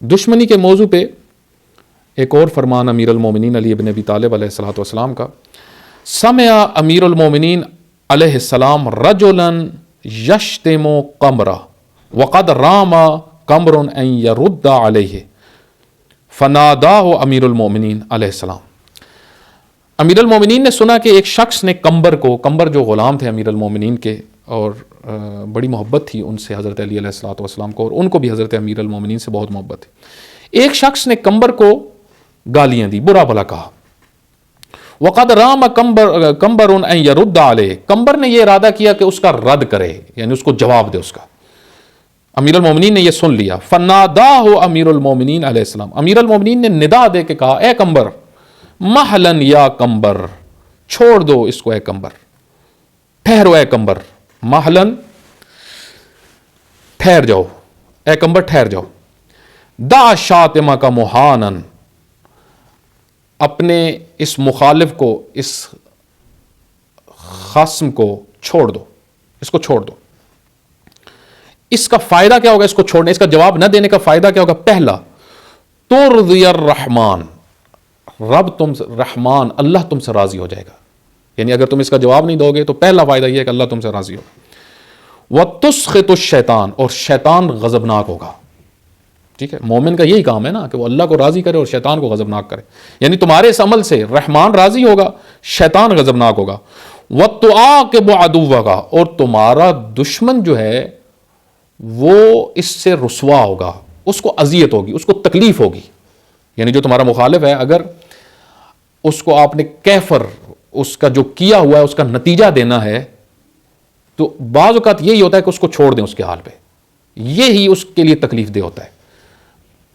دشمنی کے موضوع پہ ایک اور فرمان امیر المومنین علی ابن ابی طالب علیہ الصلوۃ والسلام کا، سمع امیر المومنین علیہ السلام رجلا یشتم قمرا وقد رام قمر ان یرد علیہ فناداہ امیر المومنین علیہ السلام۔ امیر المومنین نے سنا کہ ایک شخص نے کمبر جو غلام تھے امیر المومنین کے، اور بڑی محبت تھی ان سے حضرت علی علیہ الصلوۃ والسلام کو، اور ان کو بھی حضرت امیر المومنین سے بہت محبت تھی۔ ایک شخص نے کمبر کو گالیاں دی، برا بھلا کہا۔ وقد رام قمبر ان یرد علیہ، کمبر نے یہ ارادہ کیا کہ اس کا رد کرے، یعنی اس کو جواب دے اس کا۔ امیر المومنین نے یہ سن لیا، فناداہ امیر المومنین علیہ السلام، امیر المومنین نے ندا دے کے کہا، اے کمبر، محلن یا کمبر، چھوڑ دو اس کو اے کمبر، ٹھہرو اے کمبر، محلن ٹھہر جاؤ، اے کمبر ٹھہر جاؤ، دا شاتمہ کا محانن، اپنے اس مخالف کو، اس خصم کو چھوڑ دو، اس کو چھوڑ دو۔ اس کا فائدہ کیا ہوگا اس کو چھوڑنے، اس کا جواب نہ دینے کا فائدہ کیا ہوگا؟ پہلا، ترضی الرحمن، رحمان اللہ تم سے راضی ہو جائے گا، یعنی اگر تم اس کا جواب نہیں دو گے تو پہلا فائدہ یہ ہے کہ اللہ تم سے راضی ہوگا۔ وَتُسْخِطُ الشیطان، اور شیطان غضبناک ہوگا۔ ٹھیک ہے، مومن کا یہی کام ہے نا کہ وہ اللہ کو راضی کرے اور شیطان کو غضبناک کرے، یعنی تمہارے اس عمل سے رحمان راضی ہوگا، شیطان غضبناک ہوگا۔ وَتُعَاقِبُ عَدُوَّكَ، اور تمہارا دشمن جو ہے وہ اس سے رسوا ہوگا، اس کو اذیت ہوگی، اس کو تکلیف ہوگی، یعنی جو تمہارا مخالف ہے اگر اس کو آپ نے کیفر، اس کا جو کیا ہوا ہے اس کا نتیجہ دینا ہے تو بعض اوقات یہی ہوتا ہے کہ اس کو چھوڑ دیں اس کے حال پہ، یہی اس کے لیے تکلیف دہ ہوتا ہے۔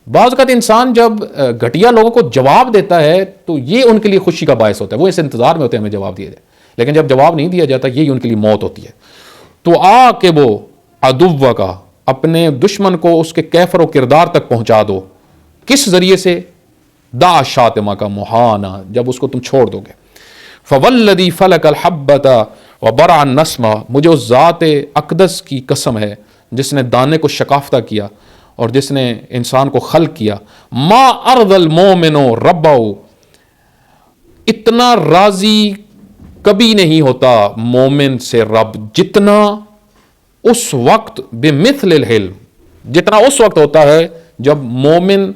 بعض اوقات انسان جب گھٹیا لوگوں کو جواب دیتا ہے تو یہ ان کے لیے خوشی کا باعث ہوتا ہے، وہ اس انتظار میں ہوتے ہیں ہمیں جواب دیا جائے، لیکن جب جواب نہیں دیا جاتا یہی ان کے لیے موت ہوتی ہے۔ تو آ کے وہ عدو کا، اپنے دشمن کو اس کے کیفر و کردار تک پہنچا دو، کس ذریعے سے؟ دا شاتمہ کا محانہ، جب اس کو تم چھوڑ دو گے۔ فوالذی فلق الحبۃ وبرع النسمہ، مجھے اس ذات اقدس کی قسم ہے جس نے دانے کو شکافتہ کیا اور جس نے انسان کو خلق کیا، ما ارض المومن ربہ، اتنا راضی کبھی نہیں ہوتا مومن سے رب جتنا اس وقت بمثل الحلم، جتنا اس وقت ہوتا ہے جب مومن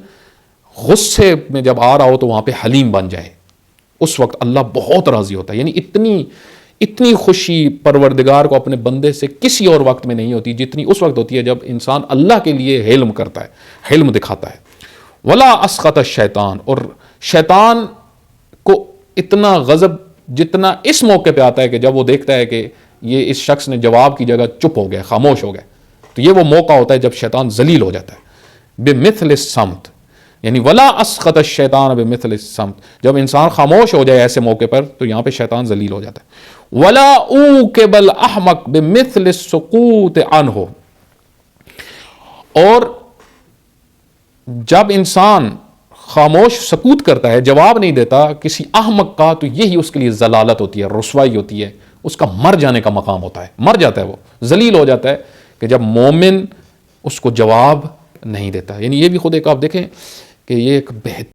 غصے میں جب آ رہا ہو تو وہاں پہ حلیم بن جائے، اس وقت اللہ بہت راضی ہوتا ہے۔ یعنی اتنی خوشی پروردگار کو اپنے بندے سے کسی اور وقت میں نہیں ہوتی جتنی اس وقت ہوتی ہے جب انسان اللہ کے لیے حلم کرتا ہے، حلم دکھاتا ہے۔ ولا اسخط الشیطان، اور شیطان کو اتنا غضب جتنا اس موقع پہ آتا ہے کہ جب وہ دیکھتا ہے کہ یہ اس شخص نے جواب کی جگہ چپ ہو گیا، خاموش ہو گیا، تو یہ وہ موقع ہوتا ہے جب شیطان ذلیل ہو جاتا ہے۔ بمثل الصمت، یعنی ولا اسخط الشیطان بمثل الصمت، جب انسان خاموش ہو جائے ایسے موقع پر تو یہاں پہ شیطان ذلیل ہو جاتا ہے۔ ولا اوقب الاحمق بمثل السقوط عنہ، اور جب انسان خاموش سکوت کرتا ہے، جواب نہیں دیتا کسی احمق کا، تو یہی اس کے لیے ضلالت ہوتی ہے، رسوائی ہوتی ہے، اس کا مر جانے کا مقام ہوتا ہے، مر جاتا ہے، وہ ذلیل ہو جاتا ہے کہ جب مومن اس کو جواب نہیں دیتا۔ یعنی یہ بھی خود ایک آپ دیکھیں کہ یہ ایک بہتر